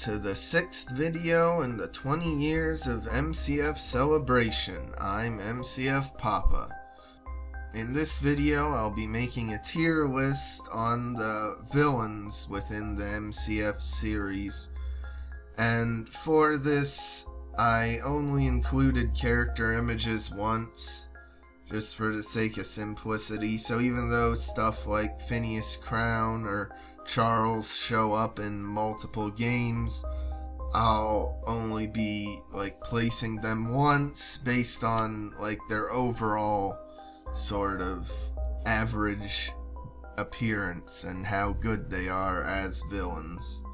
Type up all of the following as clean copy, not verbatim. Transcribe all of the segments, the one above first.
to the 6th video in the 20 years of MCF celebration. I'm MCFPapa. In this video, I'll be making a tier list on the villains within the MCF series. And for this, I only included character images once, just for the sake of simplicity. So even though stuff like Phineas Crown or Charles show up in multiple games, I'll only be placing them once based on their overall sort of average appearance and how good they are as villains.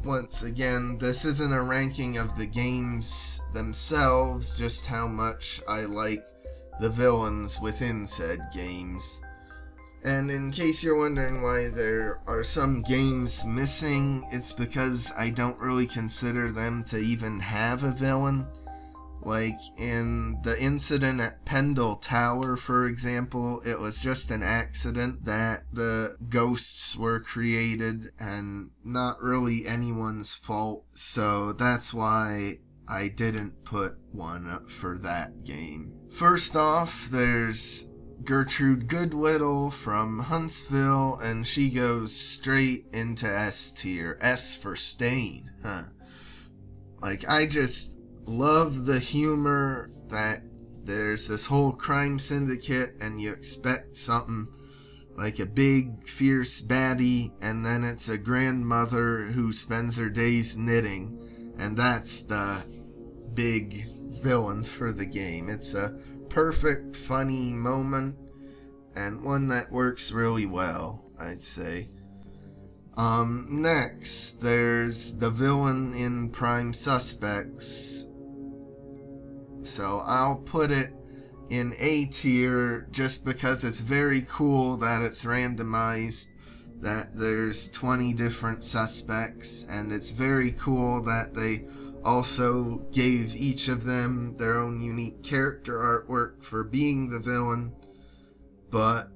Once again, this isn't a ranking of the games themselves, just how much I like the villains within said games. And in case you're wondering why there are some games missing, it's because I don't really consider them to even have a villain. Like in the incident at Pendle Tower, for example, it was just an accident that the ghosts were created and not really anyone's fault. So that's why I didn't put one up for that game. First off, there's Gertrude Goodwittle from Huntsville, and she goes straight into S tier. S for Stain, huh? I just love the humor that there's this whole crime syndicate and you expect something like a big, fierce baddie, and then it's a grandmother who spends her days knitting, and that's the big villain for the game. It's a perfect, funny moment, and one that works really well, I'd say. Next, there's the villain in Prime Suspects. So I'll put it in A tier just because it's very cool that it's randomized, that there's 20 different suspects, and it's very cool that they also gave each of them their own unique character artwork for being the villain. But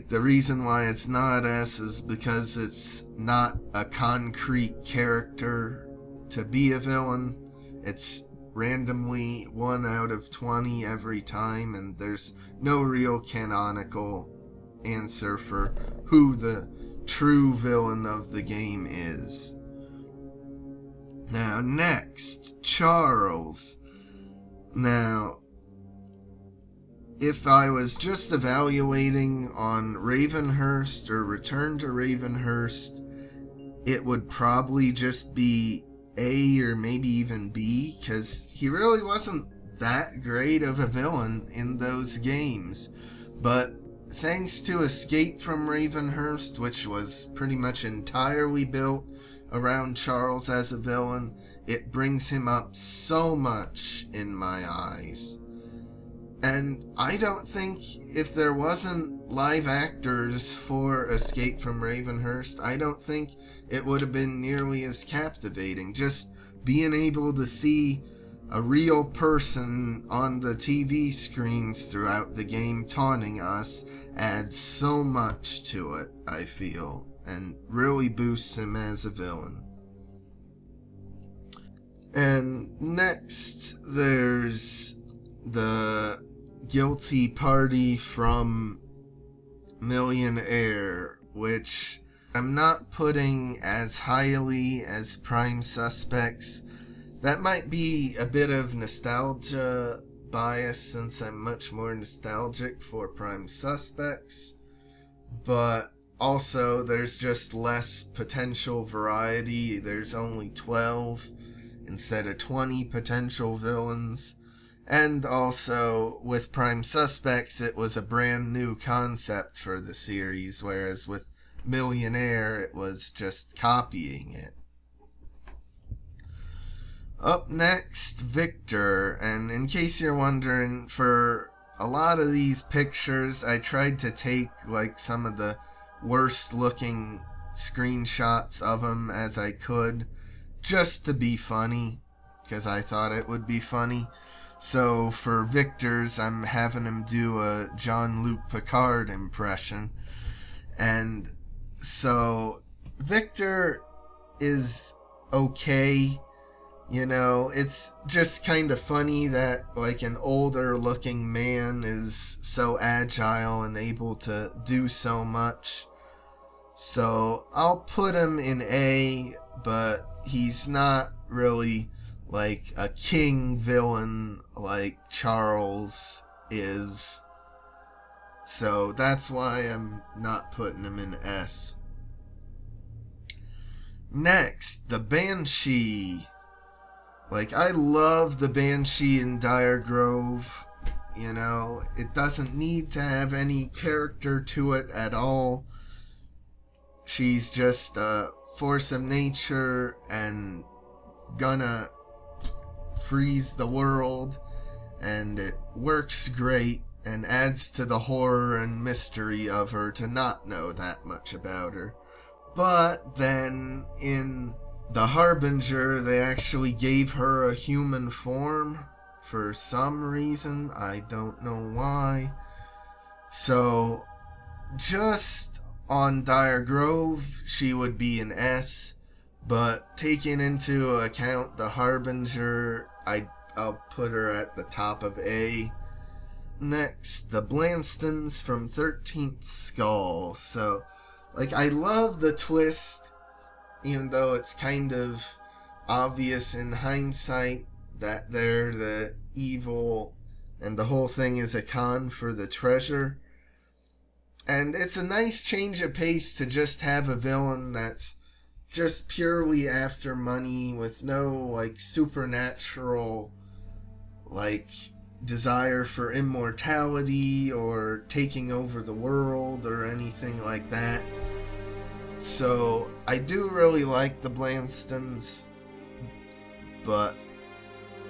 the reason why it's not S is because it's not a concrete character to be a villain. It's randomly 1 out of 20 every time, and there's no real canonical answer for who the true villain of the game is. Now, next, Charles. Now, if I was just evaluating on Ravenhurst or Return to Ravenhurst, it would probably just be A or maybe even B, because he really wasn't that great of a villain in those games. But thanks to Escape from Ravenhurst, which was pretty much entirely built around Charles as a villain, it brings him up so much in my eyes. And I don't think if there wasn't live actors for Escape from Ravenhurst, I don't think it would have been nearly as captivating. Just being able to see a real person on the TV screens throughout the game taunting us adds so much to it, I feel, and really boosts him as a villain. And next, there's the guilty party from Millionaire, which I'm not putting as highly as Prime Suspects. That might be a bit of nostalgia bias since I'm much more nostalgic for Prime Suspects, but also there's just less potential variety. There's only 12 instead of 20 potential villains. And also, with Prime Suspects, it was a brand new concept for the series, whereas with Millionaire, it was just copying it. Up next, Victor, and in case you're wondering, for a lot of these pictures, I tried to take some of the worst looking screenshots of him as I could, just to be funny, because I thought it would be funny. So for Victor's, I'm having him do a Jean-Luc Picard impression. And so Victor is okay. You know, it's just kind of funny that, like, an older looking man is so agile and able to do so much. So I'll put him in A, but he's not really like a king villain like Charles is. So that's why I'm not putting him in S. Next, the Banshee. Like, I love the Banshee in Dire Grove. You know, it doesn't need to have any character to it at all. She's just a force of nature and gonna freeze the world. And it works great and adds to the horror and mystery of her to not know that much about her. But then in The Harbinger, they actually gave her a human form for some reason. I don't know why. So, just on Dire Grove, she would be an S. But taking into account The Harbinger, I'll put her at the top of A. Next, the Blanstons from 13th Skull. So, like, I love the twist, even though it's kind of obvious in hindsight that they're the evil and the whole thing is a con for the treasure. And it's a nice change of pace to just have a villain that's just purely after money with no, like, supernatural, like, desire for immortality or taking over the world or anything like that. So, I do really like the Blanstons, but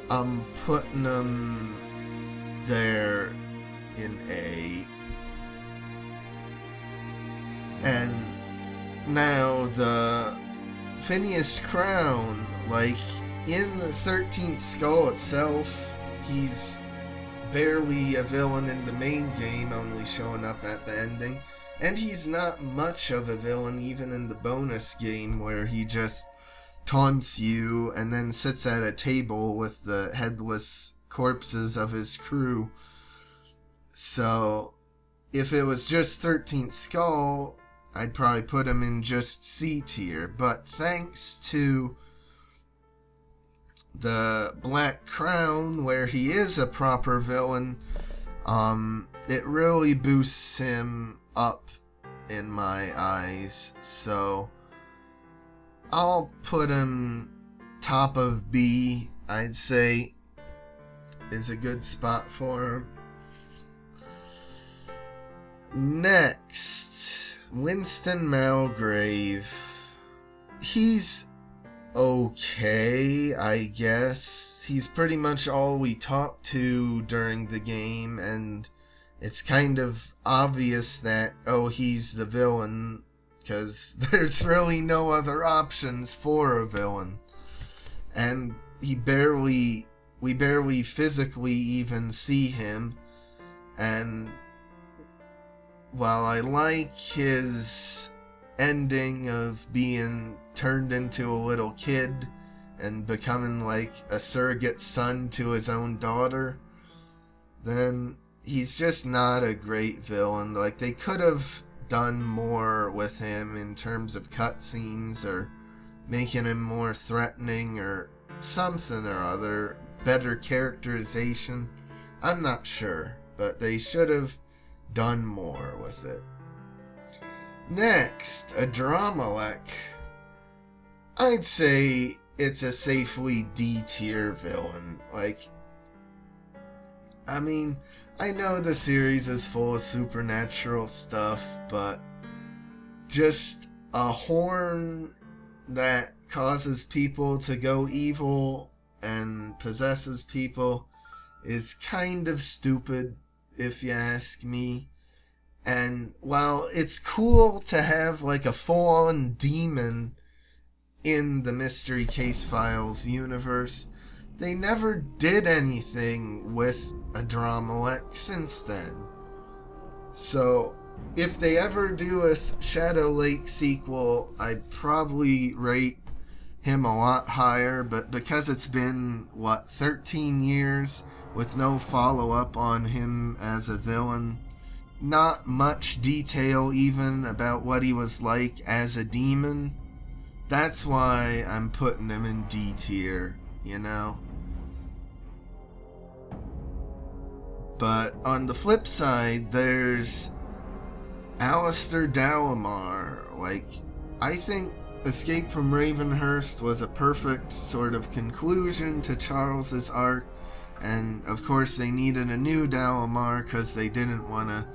I'm putting them there in A. And now the Phineas Crown, like, in the 13th Skull itself, he's barely a villain in the main game, only showing up at the ending. And he's not much of a villain even in the bonus game, where he just taunts you and then sits at a table with the headless corpses of his crew. So, if it was just 13th Skull, I'd probably put him in just C tier. But thanks to the Black Crown, where he is a proper villain, it really boosts him up in my eyes. So I'll put him top of B, I'd say, is a good spot for him. Next, Winston Malgrave. He's okay, I guess. He's pretty much all we talk to during the game, and it's kind of obvious that, oh, he's the villain, because there's really no other options for a villain. And we barely physically even see him. And while I like his ending of being turned into a little kid and becoming like a surrogate son to his own daughter, then he's just not a great villain. Like, they could have done more with him in terms of cutscenes or making him more threatening or something or other, better characterization. I'm not sure, but they should have done more with it. Next, a Dramalek. I'd say it's a safely D tier villain. Like, I mean, I know the series is full of supernatural stuff, but just a horn that causes people to go evil and possesses people is kind of stupid, if you ask me. And while it's cool to have like a full-on demon in the Mystery Case Files universe, they never did anything with a Dramalek since then. So, if they ever do a Shadow Lake sequel, I'd probably rate him a lot higher, but because it's been, 13 years with no follow-up on him as a villain, not much detail even about what he was like as a demon, that's why I'm putting him in D tier, you know? But on the flip side, there's Alistair Dalamar. I think Escape from Ravenhurst was a perfect sort of conclusion to Charles's arc, and of course they needed a new Dalamar because they didn't want to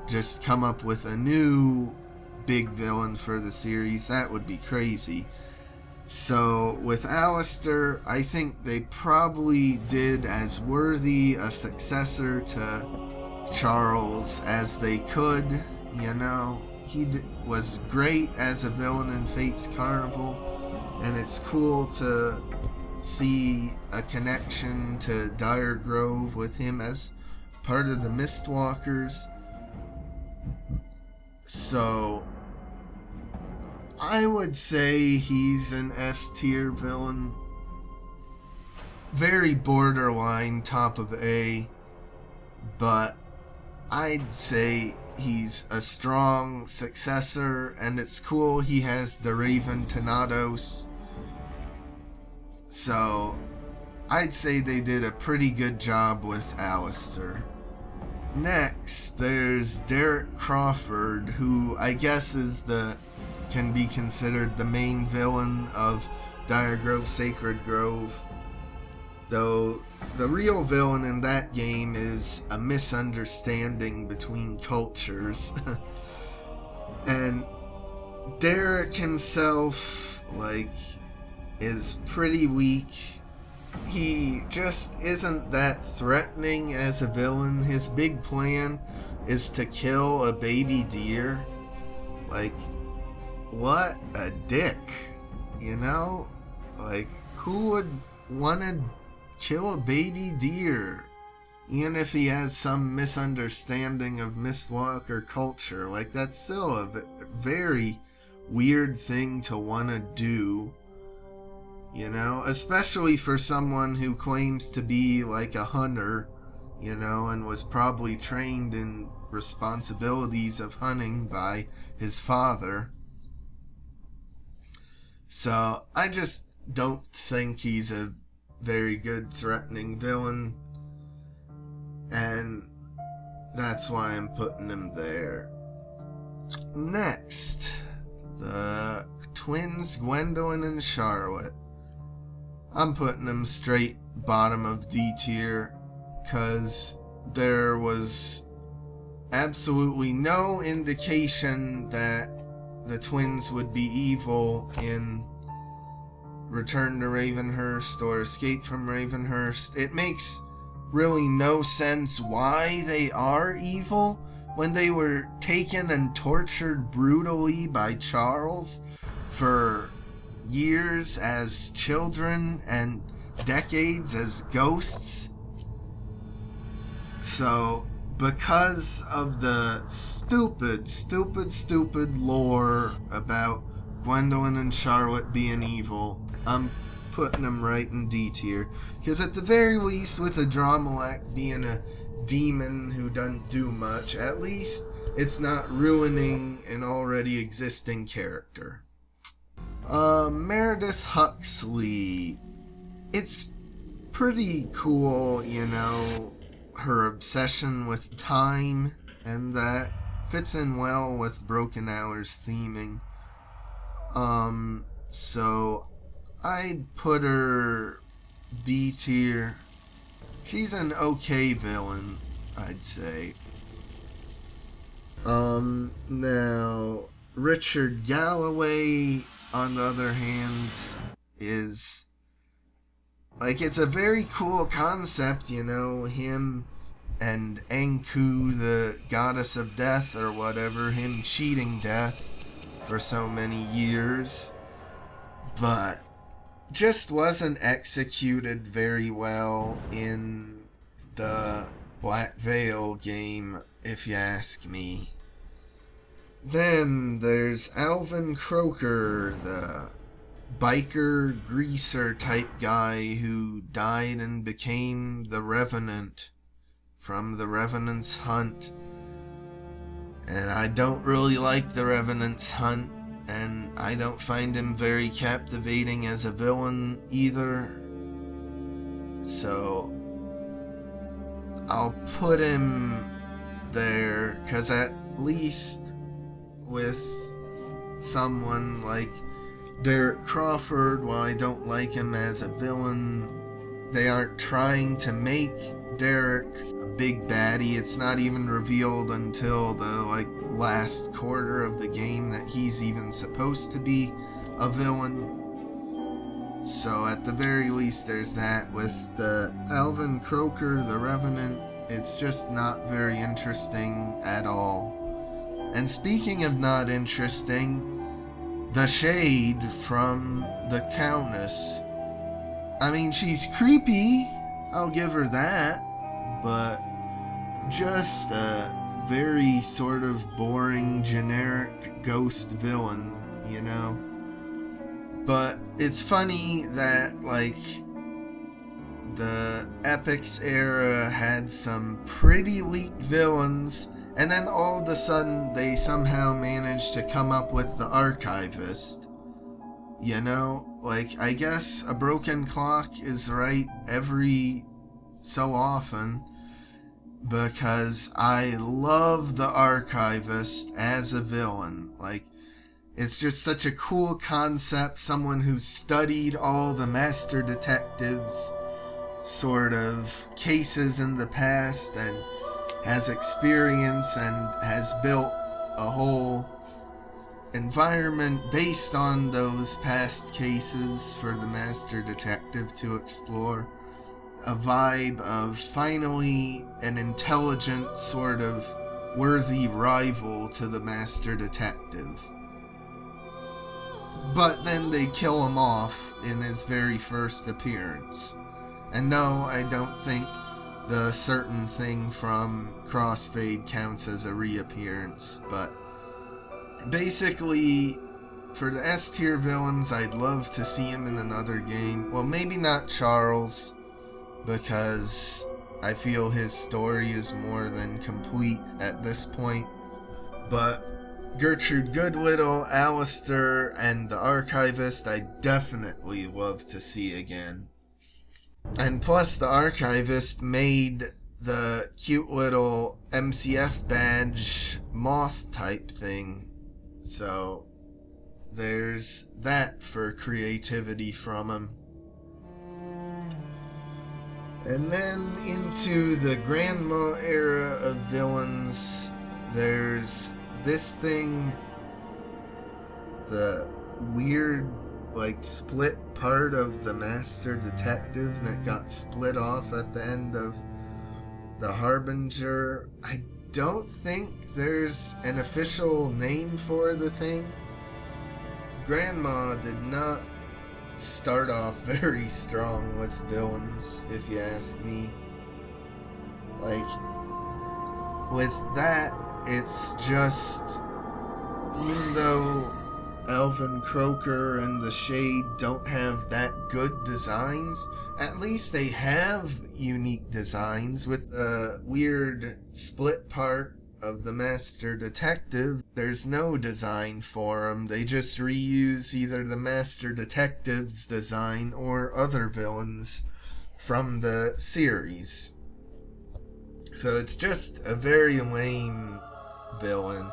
just come up with a new big villain for the series. That would be crazy. So with Alistair, I think they probably did as worthy a successor to Charles as they could, you know. He was great as a villain in Fate's Carnival, and it's cool to see a connection to Dire Grove with him as part of the Mistwalkers. So I would say he's an S tier villain. Very borderline top of A, but I'd say he's a strong successor, and it's cool he has the Raven Thanatos. So I'd say they did a pretty good job with Alistair. Next, there's Derek Crawford, who I guess can be considered the main villain of Dire Grove Sacred Grove, though the real villain in that game is a misunderstanding between cultures. And Derek himself, is pretty weak. He just isn't that threatening as a villain. His big plan is to kill a baby deer. What a dick, you know? Who would want to kill a baby deer? Even if he has some misunderstanding of Mistwalker culture. That's still a very weird thing to want to do. You know, especially for someone who claims to be a hunter, you know, and was probably trained in responsibilities of hunting by his father. So I just don't think he's a very good threatening villain, and that's why I'm putting him there. Next, the twins Gwendolyn and Charlotte. I'm putting them straight bottom of D tier, because there was absolutely no indication that the twins would be evil in Return to Ravenhurst or Escape from Ravenhurst. It makes really no sense why they are evil when they were taken and tortured brutally by Charles for years as children and decades as ghosts. So, because of the stupid lore about Gwendolyn and Charlotte being evil, I'm putting them right in D tier. Because at the very least, with a Dromelech being a demon who doesn't do much, at least it's not ruining an already existing character. Meredith Huxley. It's pretty cool, you know, her obsession with time, and that fits in well with Broken Hours theming. So I'd put her B tier. She's an okay villain, I'd say. Now, Richard Galloway, on the other hand, is it's a very cool concept, you know, him and Anku, the goddess of death or whatever, him cheating death for so many years, but just wasn't executed very well in the Black Veil game, if you ask me. Then there's Alvin Croker, the biker greaser type guy who died and became the Revenant from the Revenant's Hunt. And I don't really like the Revenant's Hunt, and I don't find him very captivating as a villain either. So I'll put him there, because at least with someone like Derek Crawford, while I don't like him as a villain, they aren't trying to make Derek a big baddie. It's not even revealed until the last quarter of the game that he's even supposed to be a villain. So at the very least there's that. With the Alvin Croker, the Revenant, it's just not very interesting at all. And speaking of not interesting, the Shade from the Countess. I mean, she's creepy, I'll give her that, but just a very sort of boring, generic ghost villain, you know? But it's funny that, the Epics era had some pretty weak villains, and then all of a sudden they somehow managed to come up with the Archivist. You know, I guess a broken clock is right every so often, because I love the Archivist as a villain. It's just such a cool concept, someone who studied all the master detectives' sort of cases in the past and has experience and has built a whole environment based on those past cases for the master detective to explore. A vibe of finally an intelligent, sort of worthy rival to the master detective. But then they kill him off in his very first appearance. And no, I don't think the certain thing from Crossfade counts as a reappearance, but basically, for the S tier villains, I'd love to see him in another game. Well, maybe not Charles, because I feel his story is more than complete at this point. But Gertrude Goodwittle, Alistair, and the Archivist, I'd definitely love to see again. And plus, the Archivist made the cute little MCF badge moth type thing. So there's that for creativity from him. And then into the Grandma era of villains, there's this thing, the weird split part of the master detective that got split off at the end of the Harbinger. I don't think there's an official name for the thing. Grandma did not start off very strong with villains, if you ask me. With that, it's just, even though Alvin Croker and the Shade don't have that good designs, at least they have unique designs. With the weird split part of the master detective, there's no design for him. They just reuse either the master detective's design or other villains from the series. So it's just a very lame villain.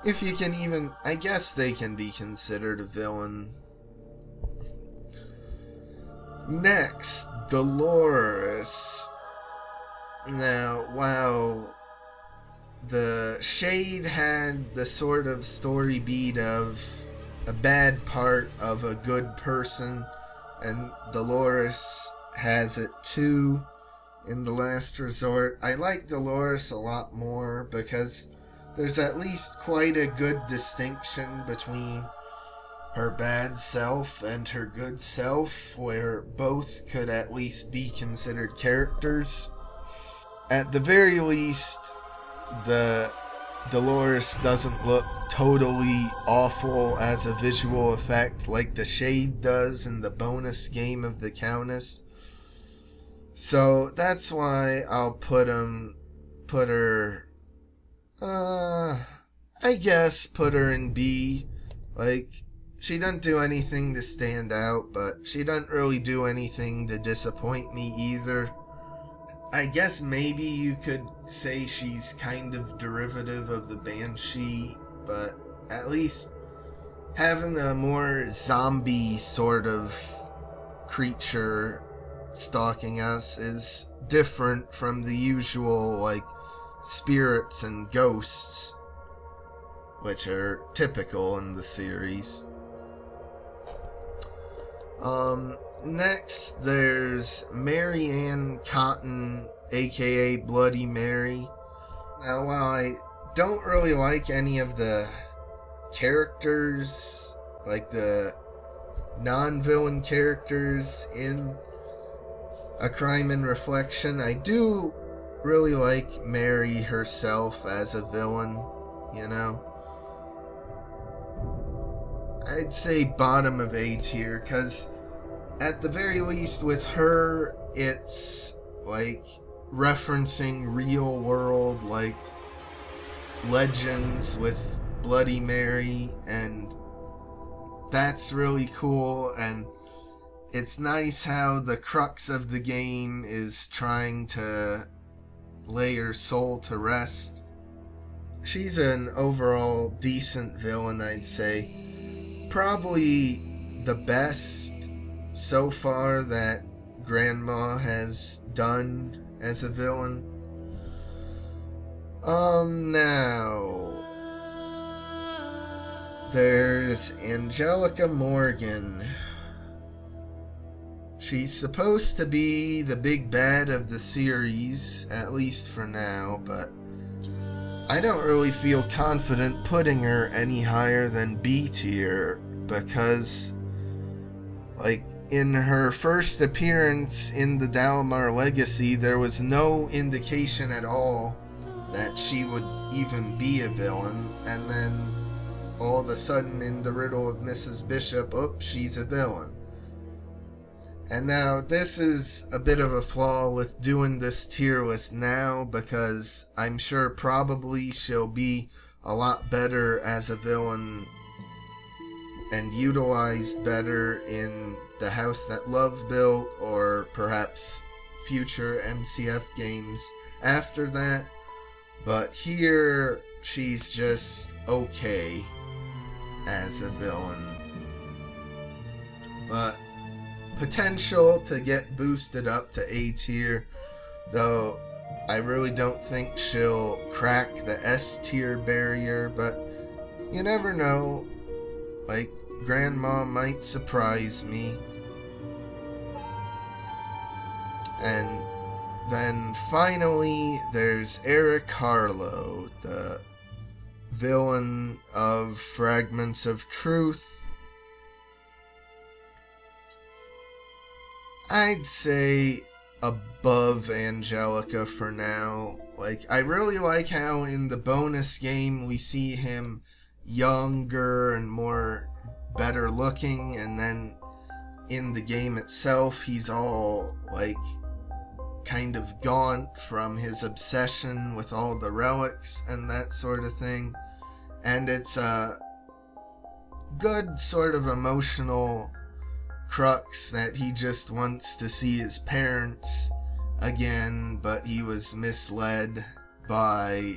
If you can even, I guess they can be considered a villain. Next, Dolores. Now, while the Shade had the sort of story beat of a bad part of a good person, and Dolores has it too in The Last Resort, I like Dolores a lot more because there's at least quite a good distinction between her bad self and her good self, where both could at least be considered characters. At the very least, the Dolores doesn't look totally awful as a visual effect like the shade does in the bonus game of the Countess. So that's why I'll put her, I guess put her in B. Like, she doesn't do anything to stand out, but she doesn't really do anything to disappoint me either. I guess maybe you could say she's kind of derivative of the Banshee, but at least having a more zombie sort of creature stalking us is different from the usual, like, spirits and ghosts, which are typical in the series. Next, there's Mary Ann Cotton, aka Bloody Mary. Now, while I don't really like any of the characters, like the non-villain characters in A Crime in Reflection, I do really like Mary herself as a villain, you know? I'd say bottom of A tier, because at the very least with her, it's like referencing real world, like, legends with Bloody Mary, and that's really cool. And it's nice how the crux of the game is trying to lay her soul to rest. She's an overall decent villain, I'd say. Probably the best so far that Grandma has done as a villain. Now there's Angelica Morgan. She's supposed to be the big bad of the series, at least for now, but I don't really feel confident putting her any higher than B tier, because, like, in her first appearance in the Dalamar Legacy, there was no indication at all that she would even be a villain, and then all of a sudden in the Riddle of Mrs. Bishop, oops, she's a villain. And now this is a bit of a flaw with doing this tier list now, because I'm sure probably she'll be a lot better as a villain and utilized better in The House That Love Built, or perhaps future MCF games after that. But here, she's just okay as a villain. But potential to get boosted up to A tier, though I really don't think she'll crack the S tier barrier, but you never know. Like, Grandma might surprise me. And then finally, there's Eric Harlow, the villain of Fragments of Truth. I'd say above Angelica for now. Like, I really like how in the bonus game we see him younger and more better looking, and then in the game itself he's all, like, kind of gaunt from his obsession with all the relics and that sort of thing. And it's a good sort of emotional crux that he just wants to see his parents again, but he was misled by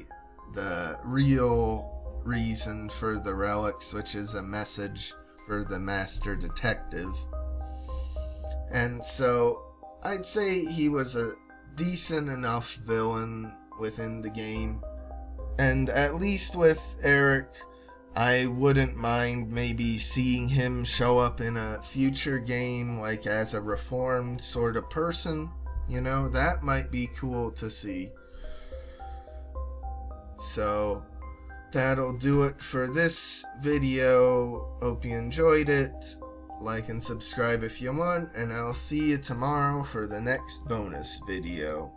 the real reason for the relics, which is a message for the master detective. And so I'd say he was a decent enough villain within the game. And at least with Eric, I wouldn't mind maybe seeing him show up in a future game, like as a reformed sort of person. You know, that might be cool to see. So that'll do it for this video. Hope you enjoyed it. Like and subscribe if you want, and I'll see you tomorrow for the next bonus video.